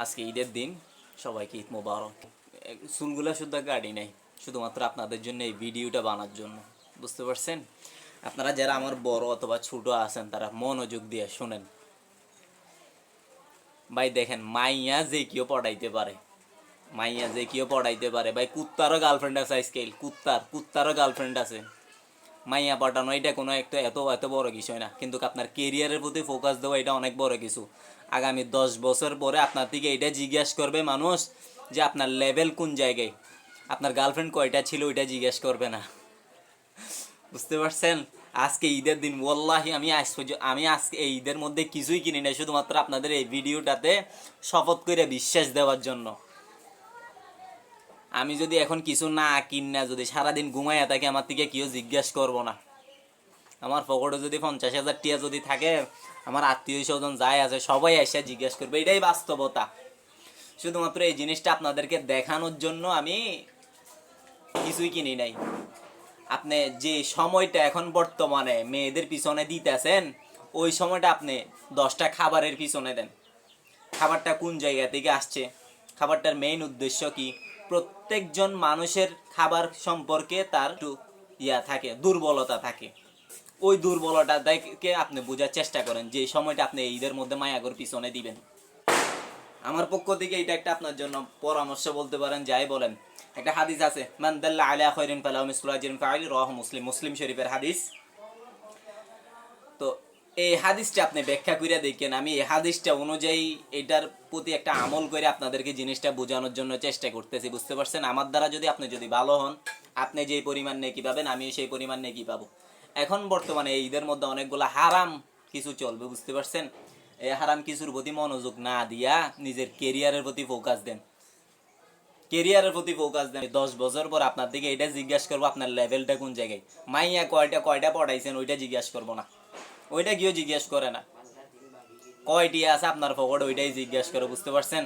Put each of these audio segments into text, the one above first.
আজকে ঈদের দিন, সবাইকে ঈদ মোবারক। চুলগুলা শুদ্ধ গাড়ি নেই, শুধুমাত্র আপনাদের জন্য এই ভিডিওটা বানার জন্য, বুঝতে পারছেন? আপনারা যারা আমার বড় অথবা ছোট আছেন তারা মনোযোগ দিয়ে শুনেন। ভাই দেখেন, মাইয়া যে কেউ পড়াইতে পারে, মাইয়া যে কেউ পড়াইতে পারে। ভাই কুত্তারও গার্লফ্রেন্ড আছে, আজকাল কুত্তারও গার্লফ্রেন্ড আছে। মাইয়া পাঠানো এটা কোনো একটা এত এত বড় বিষয় না, কিন্তু আপনার কেরিয়ারের প্রতি ফোকাস দেওয়া এটা অনেক বড় কিছু। আগামী 10 বছর পরে আপনার থেকে এটা জিজ্ঞাসা করবে মানুষ যে আপনার লেভেল কোন জায়গায়, আপনার গার্লফ্রেন্ড কয়টা ছিল ওইটা জিজ্ঞেস করবে না, বুঝতে পারছেন? আজকে ঈদের দিন, ওয়াল্লাহি আমি আজকে এই ঈদের মধ্যে কিছুই কিনি না, শুধুমাত্র আপনাদের এই ভিডিওটাতে শপথ করে বিশ্বাস দেওয়ার জন্য। আমি যদি এখন কিছু না কিন না, যদি সারাদিন ঘুমাইয়া থাকি, আমার থেকে কেউ জিজ্ঞাসা করবো না। আমার পকেটে যদি 50,000 টিয়া যদি থাকে, আমার আত্মীয় স্বজন যাই আছে সবাই এসে জিজ্ঞেস করবে, এটাই বাস্তবতা। শুধুমাত্র এই জিনিসটা আপনাদেরকে দেখানোর জন্য আমি কিছুই কিনি নাই। আপনি যে সময়টা এখন বর্তমানে মেয়েদের পিছনে দিতেছেন, ওই সময়টা আপনি 10টা খাবারের পিছনে দেন। খাবারটা কোন জায়গা থেকে আসছে, খাবারটার মেইন উদ্দেশ্য কি। প্রত্যেকজন মানুষের খাবার সম্পর্কে তার একটু থাকে, দুর্বলতা থাকে। ওই দুর্বলতাকে আপনি বোঝার চেষ্টা করেন যে সময়টা আপনি ঈদের মধ্যে মায়াগর পিছনে দিবেন। আমার পক্ষ থেকে এটা একটা আপনার জন্য পরামর্শ বলতে পারেন, যাই বলেন। একটা হাদিস আছে, মান দাল্লা আলা খায়রিন ফালাহু মিসলু আজরিন ফাইল, রাওয়াহু মুসলিম, মুসলিম শরীফের হাদিস। তো এই হাদিসটা আপনি ব্যাখ্যা করে দেখেন। আমি এই হাদিসটা অনুযায়ী এটার প্রতি একটা আমল করে আপনাদেরকে জিনিসটা বোঝানোর জন্য চেষ্টা করতেছি, বুঝতে পারছেন? আমার দ্বারা যদি আপনি ভালো হন, আপনি যেই পরিমাণ নেকি পাবেন, আমিও সেই পরিমাণ নেকি পাবো। এখন বর্তমানে এই ঈদের মধ্যে অনেকগুলো হারাম কিছু চলবে, বুঝতে পারছেন? এই হারাম কিছুর প্রতি মনোযোগ না দিয়া নিজের কেরিয়ারের প্রতি ফোকাস দেন। কেরিয়ারের প্রতি ফোকাস দেন। 10 বছর পর আপনার দিকে এটা জিজ্ঞাসা করবো আপনার লেভেলটা কোন জায়গায়। মাইয়া কয়টা পড়াইছেন ওইটা জিজ্ঞাসা করবো না, ওইটা কেউ জিজ্ঞেস করে না। কয়টি আছে আপনার পকেটে ওইটাই জিজ্ঞেস করে, বুঝতে পারছেন?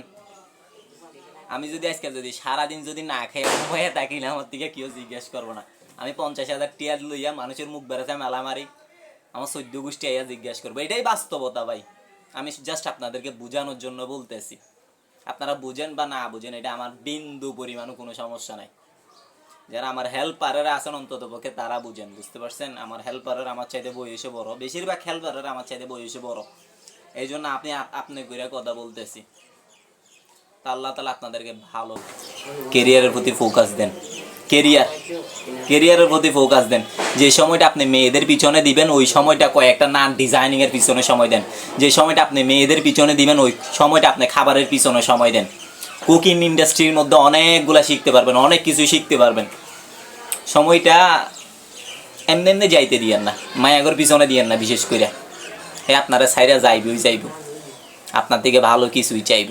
আমি যদি আজকে সারাদিন না খেয়ে ঘুমাইয়া থাকি না, আমার থেকে কেউ জিজ্ঞেস করবো না। আমি 50,000 টিয়ার লইয়া মানুষের মুখ বেড়াতে মেলা মারি, আমার 14 গোষ্ঠী আইয়া জিজ্ঞেস করবো। এটাই বাস্তবতা ভাই। আমি জাস্ট আপনাদেরকে বোঝানোর জন্য বলতেছি। আপনারা বুঝেন বা না বুঝেন, এটা আমার বিন্দু পরিমাণও কোনো সমস্যা নাই। যারা আমার হেল্পারেরা আছেন অন্তত পক্ষে তারা বুঝেন, বুঝতে পারছেন? আমার হেল্পারের আমার চাইতে বয়সে বড়, বেশিরভাগ হেল্পারের আমার চাইতে বয়সে বড়। এই জন্য আপনি করে কথা বলতেছি। তা আল্লাহ তাআলা আপনাদেরকে ভালো কেরিয়ারের প্রতি ফোকাস দেন। কেরিয়ারের প্রতি ফোকাস দেন। যে সময়টা আপনি মেয়েদের পিছনে দিবেন, ওই সময়টা কয়েকটা নান ডিজাইনিং এর পিছনে সময় দেন। যে সময়টা আপনি মেয়েদের পিছনে দিবেন, ওই সময়টা আপনি খাবারের পিছনে সময় দেন। কুকিং ইন্ডাস্ট্রির মধ্যে অনেকগুলা শিখতে পারবেন, অনেক কিছু শিখতে পারবেন। সময়টা এমনি এমনি যাইতে দিয়েন না, মায়াগর পিছনে দিয়েন না। বিশেষ করে আপনারা সাইরা যাইব, আপনার থেকে ভালো কিছুই চাইব।